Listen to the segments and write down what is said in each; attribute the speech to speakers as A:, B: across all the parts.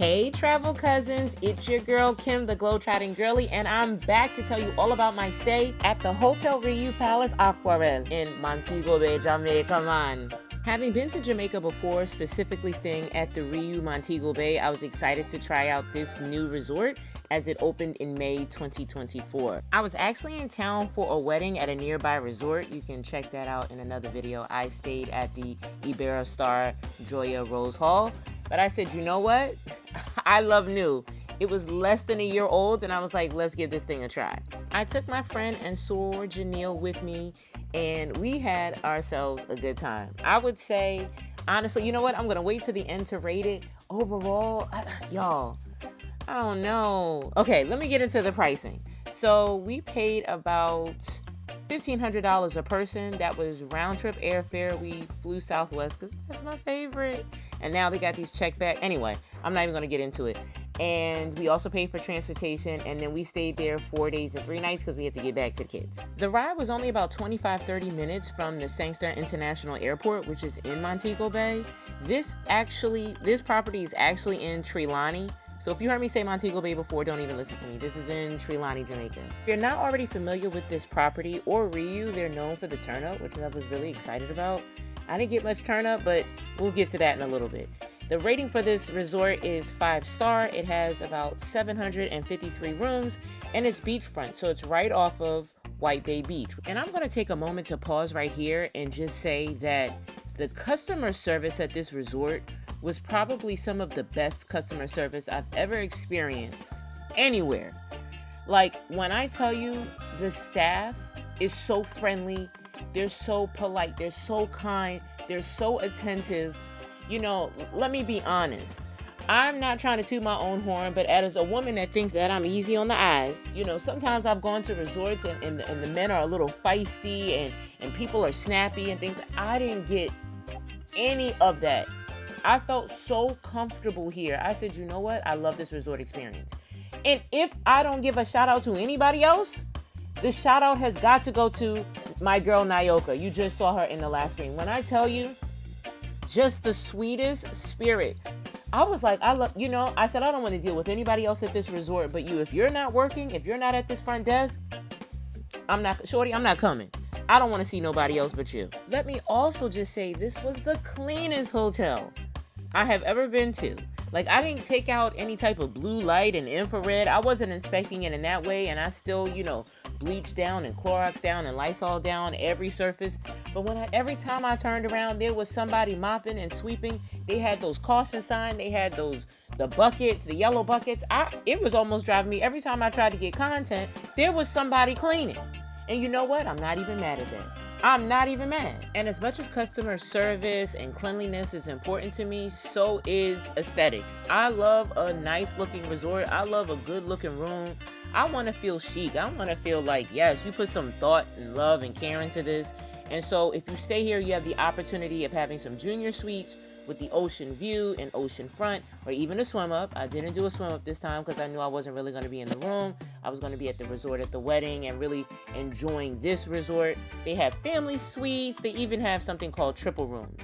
A: Hey travel cousins, it's your girl Kim, the Globetrotting Girlie, and I'm back to tell you all about my stay at the Hotel Riu Palace Aquarelle in Montego Bay, Jamaica, man. Having been to Jamaica before, specifically staying at the Riu Montego Bay, I was excited to try out this new resort as it opened in May 2024. I was actually in town for a wedding at a nearby resort. You can check that out in another video. I stayed at the Iberostar Joya Rose Hall, but I said, you know what? I love new. It was less than a year old, and I was like, let's give this thing a try. I took my friend and Sor Janelle with me, and we had ourselves a good time. I would say, honestly, you know what? I'm gonna wait till the end to rate it. Overall, y'all, I don't know. Okay, let me get into the pricing. So we paid about $1,500 a person. That was round trip airfare. We flew Southwest because that's my favorite. And now they got these check back. Anyway, I'm not even going to get into it. And we also paid for transportation. And then we stayed there 4 days and 3 nights because we had to get back to the kids. The ride was only about 25-30 minutes from the Sangster International Airport, which is in Montego Bay. This property is actually in Trelawny. So if you heard me say Montego Bay before, don't even listen to me. This is in Trelawny, Jamaica. If you're not already familiar with this property or Riu, they're known for the turn up, which I was really excited about. I didn't get much turn up, but we'll get to that in a little bit. The rating for this resort is 5-star. It has about 753 rooms and it's beachfront. So it's right off of White Bay Beach. And I'm going to take a moment to pause right here and just say that the customer service at this resort was probably some of the best customer service I've ever experienced anywhere. Like, when I tell you the staff is so friendly, they're so polite, they're so kind, they're so attentive. You know, let me be honest. I'm not trying to toot my own horn, but as a woman that thinks that I'm easy on the eyes, you know, sometimes I've gone to resorts and the men are a little feisty and people are snappy and things. I didn't get any of that. I felt so comfortable here. I said, you know what? I love this resort experience. And if I don't give a shout out to anybody else, the shout out has got to go to my girl Nyoka. You just saw her in the last stream. When I tell you, just the sweetest spirit. I was like, I said, I don't want to deal with anybody else at this resort but you. If you're not working, if you're not at this front desk, I'm not coming. I don't want to see nobody else but you. Let me also just say this was the cleanest hotel I have ever been to. Like, I didn't take out any type of blue light and infrared. I wasn't inspecting it in that way, and I still, bleached down and Clorox down and Lysol down every surface. But every time I turned around, there was somebody mopping and sweeping. They had those caution signs. They had the buckets, the yellow buckets. It was almost driving me. Every time I tried to get content, there was somebody cleaning. And you know what? I'm not even mad at that. I'm not even mad. And as much as customer service and cleanliness is important to me, so is aesthetics. I love a nice looking resort. I love a good looking room. I want to feel chic. I want to feel like, yes, you put some thought and love and care into this. And so if you stay here, you have the opportunity of having some junior suites with the ocean view and ocean front, or even a swim up. I didn't do a swim up this time because I knew I wasn't really going to be in the room. I was going to be at the resort at the wedding and really enjoying this resort. They have family suites. They even have something called triple rooms.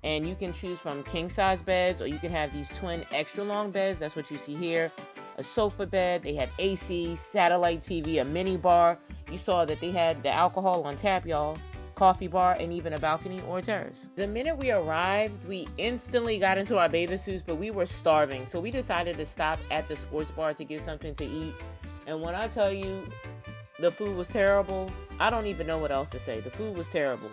A: And you can choose from king size beds, or you can have these twin extra long beds. That's what you see here. A sofa bed. They have AC, satellite TV, a mini bar. You saw that they had the alcohol on tap, y'all. Coffee bar, and even a balcony or a terrace. The minute we arrived, we instantly got into our bathing suits, but we were starving. So we decided to stop at the sports bar to get something to eat. And when I tell you the food was terrible, I don't even know what else to say. The food was terrible.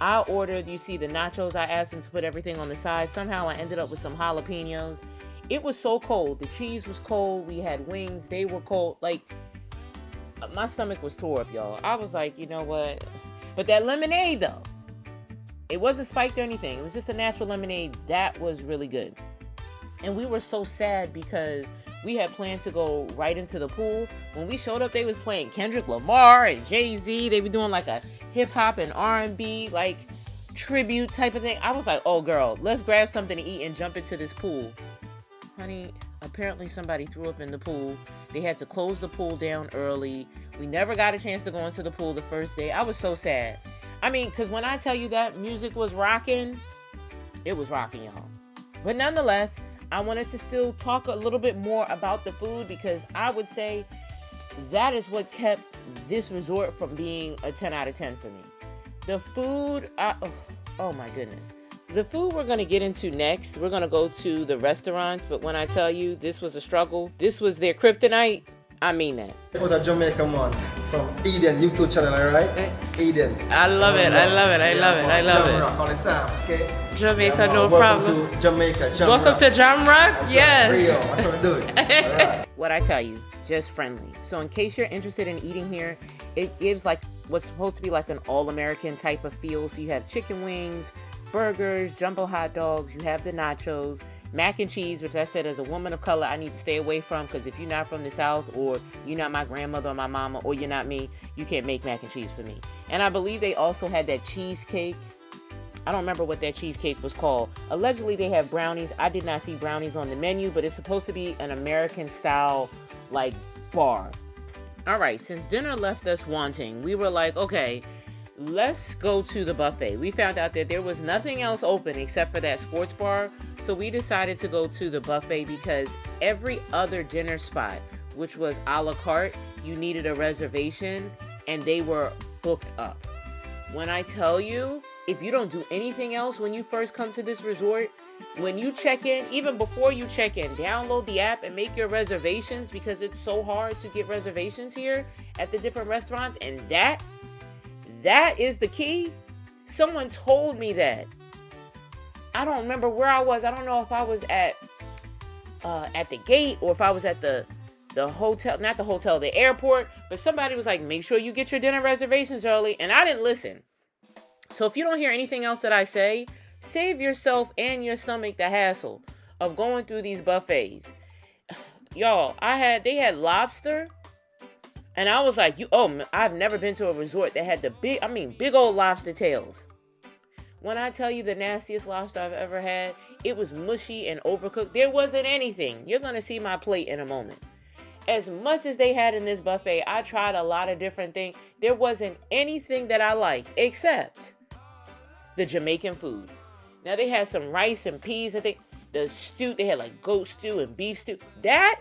A: I ordered, you see the nachos, I asked them to put everything on the side. Somehow I ended up with some jalapenos. It was so cold. The cheese was cold. We had wings. They were cold. Like, my stomach was tore up, y'all. I was like, you know what? But that lemonade, though, it wasn't spiked or anything. It was just a natural lemonade. That was really good. And we were so sad because we had planned to go right into the pool. When we showed up, they was playing Kendrick Lamar and Jay-Z. They were doing like a hip-hop and R&B, like, tribute type of thing. I was like, oh, girl, let's grab something to eat and jump into this pool. Honey, apparently somebody threw up in the pool. They had to close the pool down early. We never got a chance to go into the pool the first day. I was so sad. I mean, because when I tell you that music was rocking, it was rocking, y'all. But nonetheless, I wanted to still talk a little bit more about the food because I would say that is what kept this resort from being a 10 out of 10 for me. The food, oh my goodness. The food we're going to get into next. We're going to go to the restaurants, but when I tell you this was a struggle, this was their kryptonite, I mean that.
B: It was a Jamaican ones from Eden YouTube channel, alright? Eden.
A: I love it, I love it, I love it, I love it.
B: All the time, okay?
A: Jamaica, no problem.
B: Welcome to Jamaica,
A: Welcome to Jamrock? Yes.
B: Rio, that's what we do. Alright.
A: What I tell you, just friendly. So in case you're interested in eating here, it gives like what's supposed to be like an all-American type of feel. So you have chicken wings, burgers, jumbo hot dogs, you have the nachos, mac and cheese, which I said as a woman of color I need to stay away from, because if you're not from the South, or you're not my grandmother or my mama, or you're not me, you can't make mac and cheese for me. And I believe they also had that cheesecake. I don't remember what that cheesecake was called. Allegedly they have brownies. I did not see brownies on the menu, but it's supposed to be an American style like bar. All right, since dinner left us wanting, we were like, okay, let's go to the buffet. We found out that there was nothing else open except for that sports bar. So we decided to go to the buffet because every other dinner spot, which was a la carte, you needed a reservation and they were booked up. When I tell you, if you don't do anything else when you first come to this resort, when you check in, even before you check in, download the app and make your reservations, because it's so hard to get reservations here at the different restaurants. And that is the key. Someone told me that. I don't remember where I was. I don't know if I was at the gate or if I was at the hotel, not the hotel, the airport. But somebody was like, make sure you get your dinner reservations early. And I didn't listen. So if you don't hear anything else that I say, save yourself and your stomach the hassle of going through these buffets. Y'all, they had lobster. And I was like, I've never been to a resort that had the big old lobster tails. When I tell you the nastiest lobster I've ever had, it was mushy and overcooked. There wasn't anything. You're going to see my plate in a moment. As much as they had in this buffet, I tried a lot of different things. There wasn't anything that I liked except the Jamaican food. Now they had some rice and peas. I think the stew, they had like goat stew and beef stew. That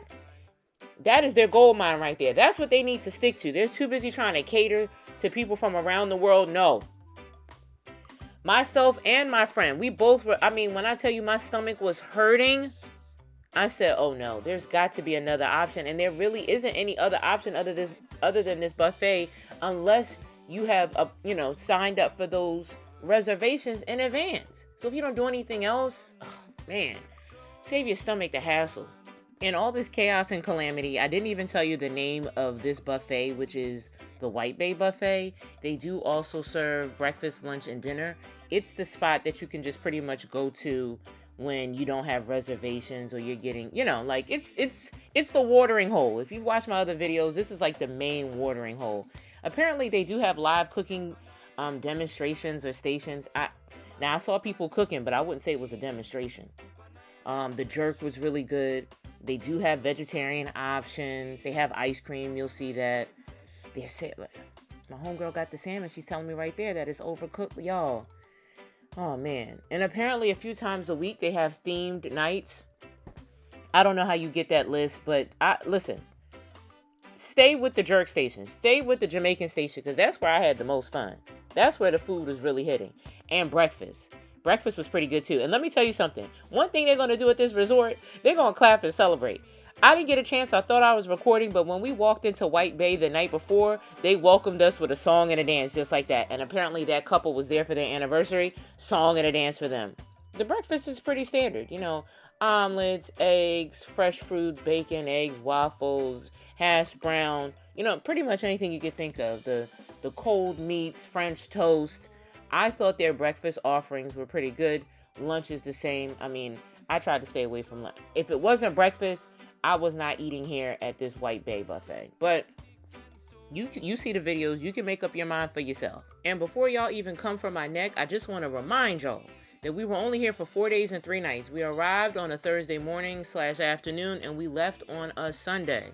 A: is their gold mine right there. That's what they need to stick to. They're too busy trying to cater to people from around the world. No. Myself and my friend, we both were, when I tell you my stomach was hurting, I said, oh no, there's got to be another option. And there really isn't any other option other than this buffet, unless you have, signed up for those reservations in advance. So if you don't do anything else, oh man, save your stomach the hassle. In all this chaos and calamity, I didn't even tell you the name of this buffet, which is the White Bay Buffet. They do also serve breakfast, lunch, and dinner. It's the spot that you can just pretty much go to when you don't have reservations, or you're getting, it's the watering hole. If you've watched my other videos, this is like the main watering hole. Apparently, they do have live cooking demonstrations or stations. Now, I saw people cooking, but I wouldn't say it was a demonstration. The jerk was really good. They do have vegetarian options. They have ice cream. You'll see that. My homegirl got the salmon. She's telling me right there that it's overcooked, y'all. Oh, man. And apparently a few times a week they have themed nights. I don't know how you get that list, but listen. Stay with the jerk station. Stay with the Jamaican station, because that's where I had the most fun. That's where the food was really hitting. And breakfast. Breakfast was pretty good, too. And let me tell you something. One thing they're going to do at this resort, they're going to clap and celebrate. I didn't get a chance. I thought I was recording, but when we walked into White Bay the night before, they welcomed us with a song and a dance just like that. And apparently that couple was there for their anniversary. Song and a dance for them. The breakfast is pretty standard. Omelets, eggs, fresh fruit, bacon, eggs, waffles, hash brown. Pretty much anything you could think of. The cold meats, French toast. I thought their breakfast offerings were pretty good. Lunch is the same. I tried to stay away from lunch. If it wasn't breakfast, I was not eating here at this White Bay buffet. But you see the videos. You can make up your mind for yourself. And before y'all even come for my neck, I just want to remind y'all that we were only here for 4 days and 3 nights. We arrived on a Thursday morning / afternoon, and we left on a Sunday.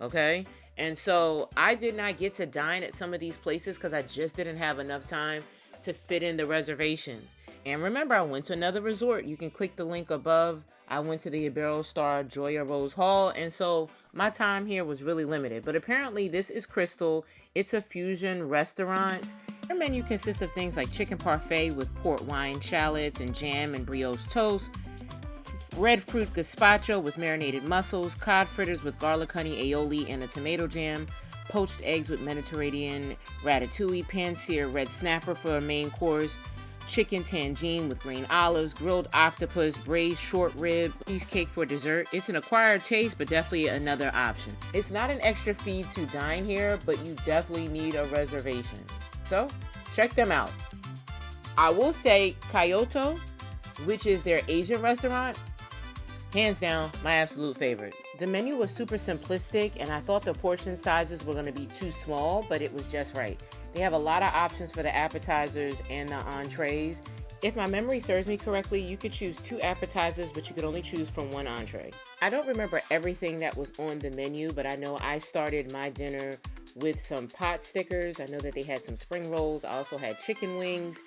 A: Okay? And so I did not get to dine at some of these places because I just didn't have enough time to fit in the reservations. And remember, I went to another resort. You can click the link above. I went to the Iberostar Joya Rose Hall, and so my time here was really limited. But apparently this is Crystal. It's a fusion restaurant. Their menu consists of things like chicken parfait with port wine shallots and jam and brioche toast, red fruit gazpacho with marinated mussels, cod fritters with garlic honey aioli and a tomato jam, poached eggs with Mediterranean ratatouille, pan-seared red snapper for a main course, chicken tangine with green olives, grilled octopus, braised short rib, cheesecake for dessert. It's an acquired taste, but definitely another option. It's not an extra fee to dine here, but you definitely need a reservation. So, check them out. I will say Kyoto, which is their Asian restaurant, hands down, my absolute favorite. The menu was super simplistic, and I thought the portion sizes were going to be too small, but it was just right. They have a lot of options for the appetizers and the entrees. If my memory serves me correctly, you could choose 2 appetizers, but you could only choose from 1 entree. I don't remember everything that was on the menu, but I know I started my dinner with some pot stickers. I know that they had some spring rolls. I also had chicken wings.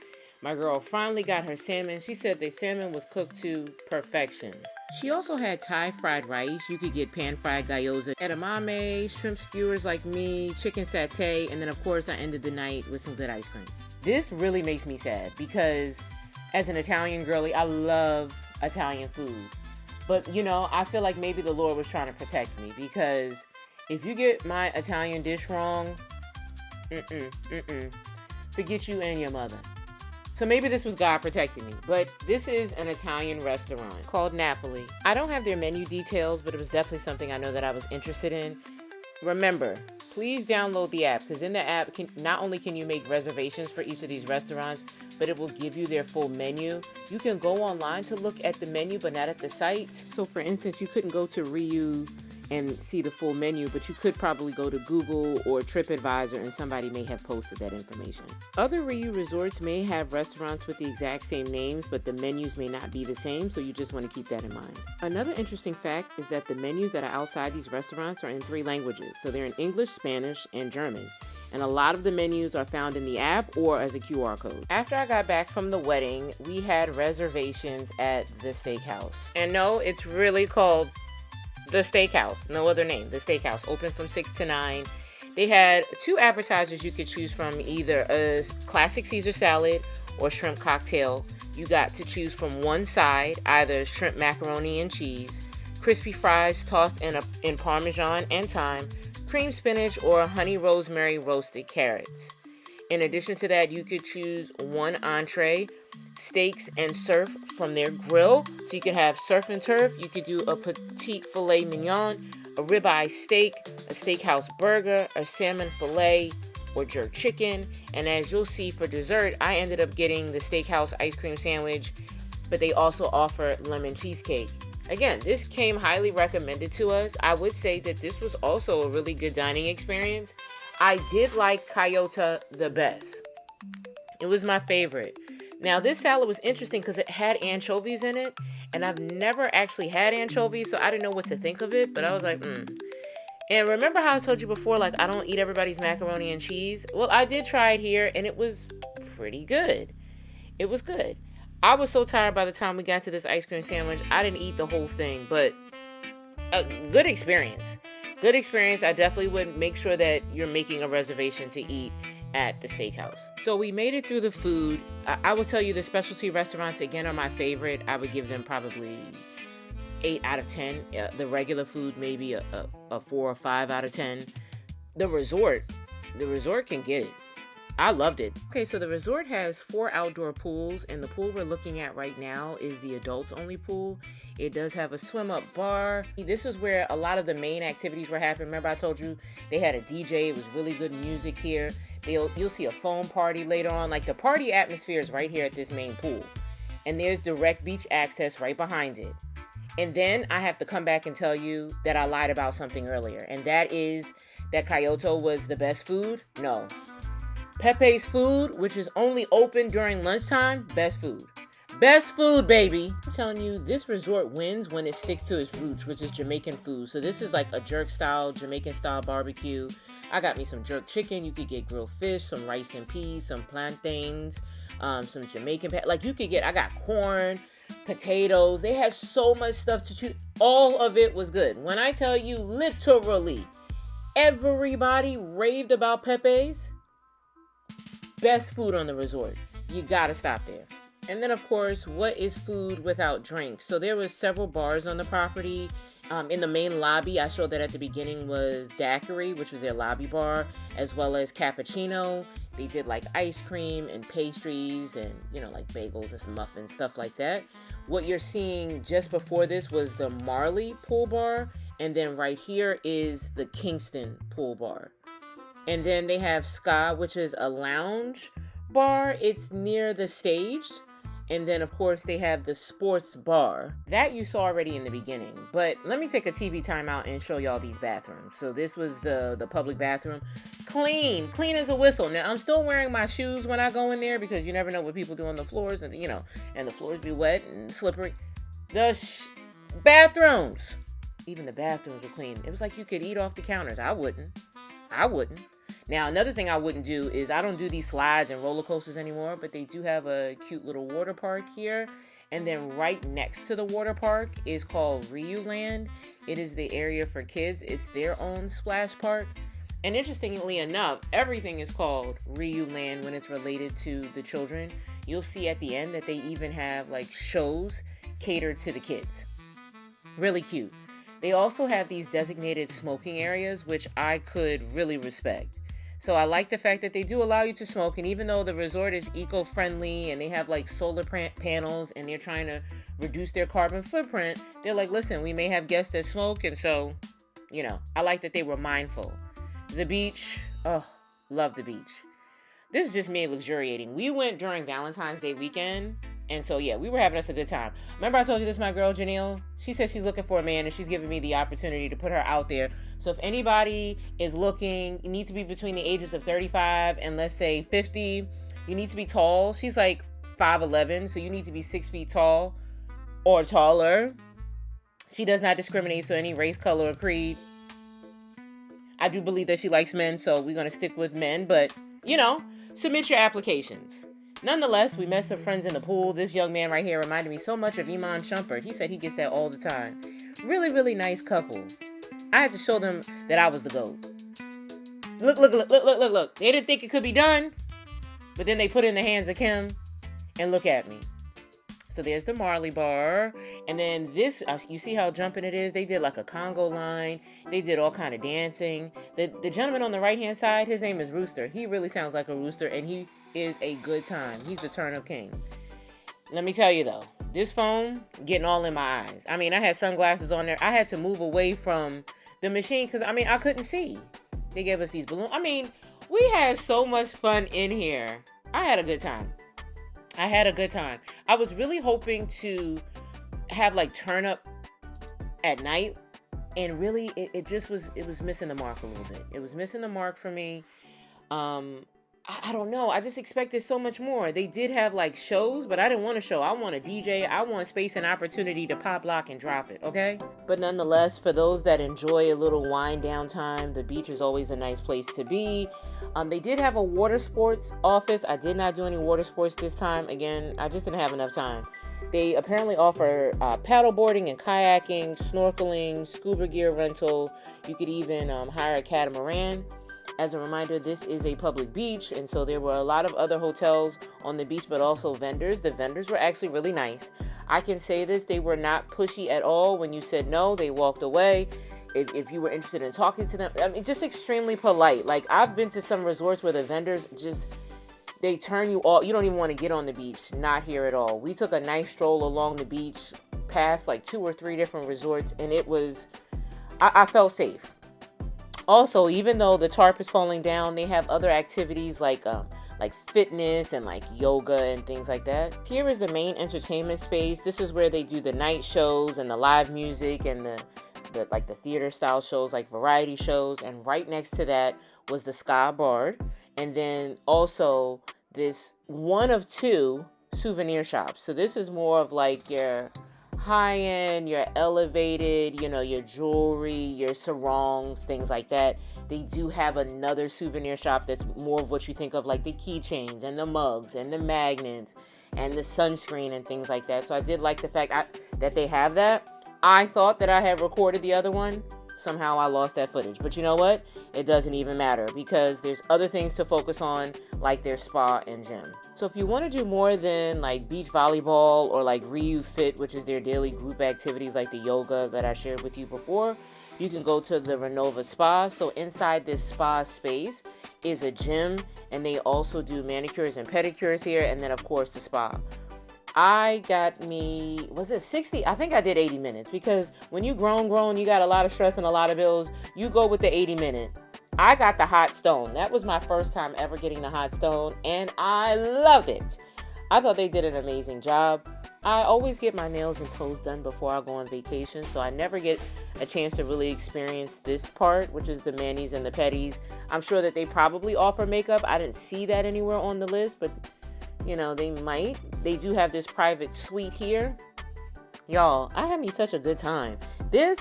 A: My girl finally got her salmon. She said the salmon was cooked to perfection. She also had Thai fried rice. You could get pan-fried gyoza, edamame, shrimp skewers like me, chicken satay, and then of course I ended the night with some good ice cream. This really makes me sad because as an Italian girly, I love Italian food. But you know, I feel like maybe the Lord was trying to protect me because if you get my Italian dish wrong, forget you and your mother. So maybe this was God protecting me, but this is an Italian restaurant called Napoli. I don't have their menu details, but it was definitely something I know that I was interested in. Remember, please download the app because in the app, not only can you make reservations for each of these restaurants, but it will give you their full menu. You can go online to look at the menu, but not at the site. So for instance, you couldn't go to Riu and see the full menu, but you could probably go to Google or TripAdvisor and somebody may have posted that information. Other Riu resorts may have restaurants with the exact same names, but the menus may not be the same, so you just want to keep that in mind. Another interesting fact is that the menus that are outside these restaurants are in 3 languages, so they're in English, Spanish, and German. And a lot of the menus are found in the app or as a QR code. After I got back from the wedding, we had reservations at the steakhouse. And no, it's really called the Steakhouse, no other name. The Steakhouse, open from 6 to 9. They had 2 appetizers you could choose from, either a classic Caesar salad or shrimp cocktail. You got to choose from one side, either shrimp macaroni and cheese, crispy fries tossed in Parmesan and thyme, cream spinach, or honey rosemary roasted carrots. In addition to that, you could choose one entree, steaks and surf from their grill. So you could have surf and turf. You could do a petite filet mignon, a ribeye steak, a steakhouse burger, a salmon filet, or jerk chicken. And as you'll see for dessert, I ended up getting the steakhouse ice cream sandwich, but they also offer lemon cheesecake. Again, this came highly recommended to us. I would say that this was also a really good dining experience. I did like Kyoto the best. It was my favorite. Now, this salad was interesting because it had anchovies in it, and I've never actually had anchovies, so I didn't know what to think of it, but I was like, And remember how I told you before, like, I don't eat everybody's macaroni and cheese? Well, I did try it here, and it was pretty good. It was good. I was so tired by the time we got to this ice cream sandwich, I didn't eat the whole thing, but a good experience. Good experience. I definitely would make sure that you're making a reservation to eat at the steakhouse. So we made it through the food. I will tell you the specialty restaurants, again, are my favorite. I would give them probably 8 out of 10. The regular food, maybe a 4 or 5 out of 10. The resort can get it. I loved it. Okay, so the resort has 4 outdoor pools, and the pool we're looking at right now is the adults only pool. It does have a swim up bar. This is where a lot of the main activities were happening. Remember I told you they had a DJ. It was really good music here. You'll see a foam party later on. Like, the party atmosphere is right here at this main pool. And there's direct beach access right behind it. And then I have to come back and tell you that I lied about something earlier. And that is that Kyoto was the best food. No. Pepe's food, which is only open during lunchtime, best food. Best food, baby. I'm telling you, this resort wins when it sticks to its roots, which is Jamaican food. So this is like a Jamaican style barbecue. I got me some jerk chicken. You could get grilled fish, some rice and peas, some plantains, some Jamaican, like you could get, I got corn, potatoes. They had so much stuff to choose. All of it was good. When I tell you, literally, everybody raved about Pepe's. Best food on the resort. You gotta stop there. And then, of course, what is food without drinks? So there was several bars on the property. In the main lobby, I showed that at the beginning, was Daiquiri, which was their lobby bar, as well as cappuccino. They did like ice cream and pastries and, like bagels and some muffins, stuff like that. What you're seeing just before this was the Marley pool bar. And then right here is the Kingston pool bar. And then they have Ska, which is a lounge bar. It's near the stage. And then, of course, they have the sports bar. That you saw already in the beginning. But let me take a TV timeout and show y'all these bathrooms. So this was the public bathroom. Clean as a whistle. Now, I'm still wearing my shoes when I go in there because you never know what people do on the floors. And, and the floors be wet and slippery. The bathrooms. Even the bathrooms were clean. It was like you could eat off the counters. I wouldn't. Now, another thing I wouldn't do is I don't do these slides and roller coasters anymore, but they do have a cute little water park here. And then right next to the water park is called Riu Land. It is the area for kids. It's their own splash park. And interestingly enough, everything is called Riu Land when it's related to the children. You'll see at the end that they even have like shows catered to the kids. Really cute. They also have these designated smoking areas, which I could really respect. So I like the fact that they do allow you to smoke. And even though the resort is eco-friendly and they have like solar panels and they're trying to reduce their carbon footprint, they're like, listen, we may have guests that smoke. And so, I like that they were mindful. The beach, love the beach. This is just me luxuriating. We went during Valentine's Day weekend. And so, yeah, we were having us a good time. Remember I told you this, my girl, Janelle? She said she's looking for a man and she's giving me the opportunity to put her out there. So if anybody is looking, you need to be between the ages of 35 and let's say 50. You need to be tall. She's like 5'11", so you need to be 6 feet tall or taller. She does not discriminate, so any race, color, or creed. I do believe that she likes men, so we're going to stick with men. But, submit your applications. Nonetheless, we met some friends in the pool. This young man right here reminded me so much of Iman Shumpert. He said he gets that all the time. Really, really nice couple. I had to show them that I was the GOAT. Look. They didn't think it could be done, but then they put it in the hands of Kim, and look at me. So there's the Marley bar. And then this, you see how jumping it is? They did like a Congo line. They did all kind of dancing. The gentleman on the right-hand side, his name is Rooster. He really sounds like a rooster, and he is a good time. He's the turn-up king. Let me tell you though, this phone getting all in my eyes. I mean, I had sunglasses on there. I had to move away from the machine because I couldn't see. They gave us these balloons. We had so much fun in here. I had a good time. I was really hoping to have like turn up at night, and really it was missing the mark a little bit. It was missing the mark for me. I don't know. I just expected so much more. They did have like shows, but I didn't want a show. I want a DJ. I want space and opportunity to pop, lock, and drop it, okay? But nonetheless, for those that enjoy a little wind down time, the beach is always a nice place to be. They did have a water sports office. I did not do any water sports this time. Again, I just didn't have enough time. They apparently offer paddleboarding and kayaking, snorkeling, scuba gear rental. You could even hire a catamaran. As a reminder, this is a public beach, and so there were a lot of other hotels on the beach, but also vendors. The vendors were actually really nice. I can say this, they were not pushy at all. When you said no, they walked away. If you were interested in talking to them, just extremely polite. Like, I've been to some resorts where the vendors they turn you off. You don't even want to get on the beach. Not here at all. We took a nice stroll along the beach, past like 2 or 3 different resorts, and I felt safe. Also, even though the tarp is falling down, they have other activities like fitness and like yoga and things like that. Here is the main entertainment space. This is where they do the night shows and the live music and the theater style shows, like variety shows. And right next to that was the Ska Bar. And then also this one of 2 souvenir shops. So this is more of like your high-end, your elevated, your jewelry, your sarongs, things like that. They do have another souvenir shop that's more of what you think of, like the keychains and the mugs and the magnets and the sunscreen and things like that. So I did like the fact that they have that. I thought that I had recorded the other one. Somehow I lost that footage. But you know what? It doesn't even matter because there's other things to focus on, like their spa and gym. So if you want to do more than like beach volleyball or like Riu Fit, which is their daily group activities like the yoga that I shared with you before, you can go to the Renova Spa. So inside this spa space is a gym, and they also do manicures and pedicures here, and then of course the spa. I got me, was it 60? I think I did 80 minutes because when you grown, you got a lot of stress and a lot of bills, you go with the 80 minute. I got the hot stone. That was my first time ever getting the hot stone, and I loved it. I thought they did an amazing job. I always get my nails and toes done before I go on vacation, so I never get a chance to really experience this part, which is the manis and the pedis. I'm sure that they probably offer makeup. I didn't see that anywhere on the list, but you know, they might. They do have this private suite here. Y'all, I had me such a good time. This,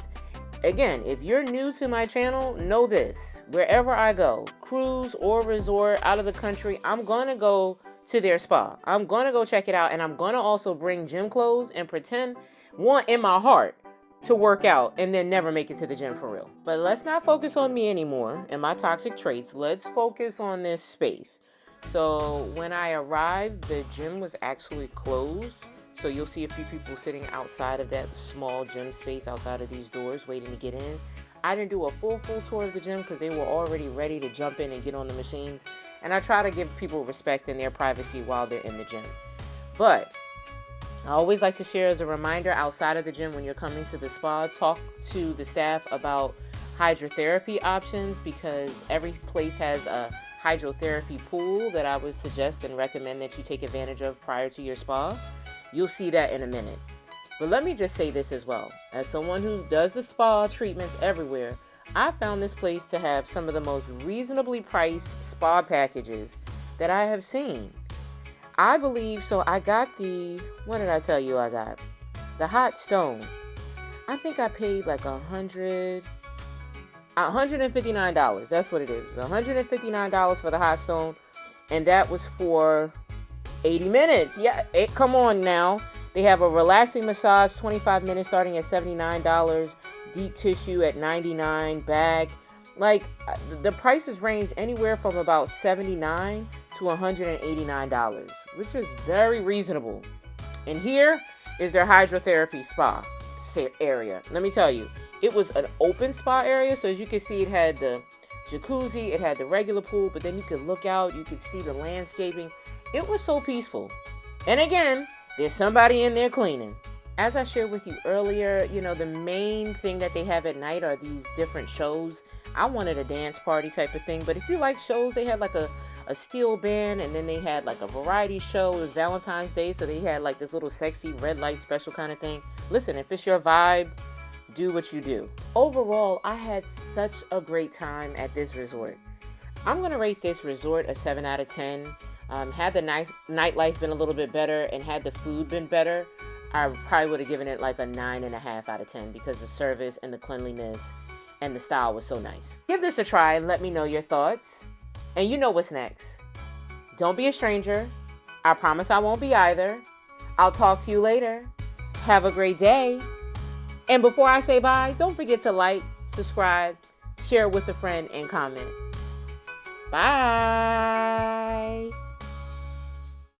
A: again, if you're new to my channel, know this. Wherever I go, cruise or resort out of the country, I'm going to go to their spa. I'm going to go check it out, and I'm going to also bring gym clothes and pretend, want in my heart, to work out and then never make it to the gym for real. But let's not focus on me anymore and my toxic traits. Let's focus on this space. So when I arrived, the gym was actually closed. So you'll see a few people sitting outside of that small gym space outside of these doors waiting to get in. I didn't do a full tour of the gym because they were already ready to jump in and get on the machines. And I try to give people respect and their privacy while they're in the gym. But I always like to share as a reminder outside of the gym when you're coming to the spa, talk to the staff about hydrotherapy options because every place has a hydrotherapy pool that I would suggest and recommend that you take advantage of prior to your spa. You'll see that in a minute. But let me just say this as well. As someone who does the spa treatments everywhere, I found this place to have some of the most reasonably priced spa packages that I have seen. I believe, so I got what did I tell you I got? The hot stone. I think I paid like $159. That's what it is. $159 for the hot stone. And that was for 80 minutes. Yeah, come on now. They have a relaxing massage, 25 minutes starting at $79. Deep tissue at $99. Bag. Like, the prices range anywhere from about $79 to $189, which is very reasonable. And here is their hydrotherapy spa area. Let me tell you, it was an open spa area, so as you can see, it had the jacuzzi, it had the regular pool, but then you could look out, you could see the landscaping. It was so peaceful. And again, there's somebody in there cleaning. As I shared with you earlier, you know, the main thing that they have at night are these different shows. I wanted a dance party type of thing, but if you like shows, they had like a steel band, and then they had like a variety show. It was Valentine's Day, so they had like this little sexy red light special kind of thing. Listen, if it's your vibe, do what you do. Overall, I had such a great time at this resort. I'm going to rate this resort a 7 out of 10. Had the nightlife been a little bit better and had the food been better, I probably would have given it like a 9.5 out of 10 because the service and the cleanliness and the style was so nice. Give this a try and let me know your thoughts. And you know what's next. Don't be a stranger. I promise I won't be either. I'll talk to you later. Have a great day. And before I say bye, don't forget to like, subscribe, share with a friend, and comment. Bye.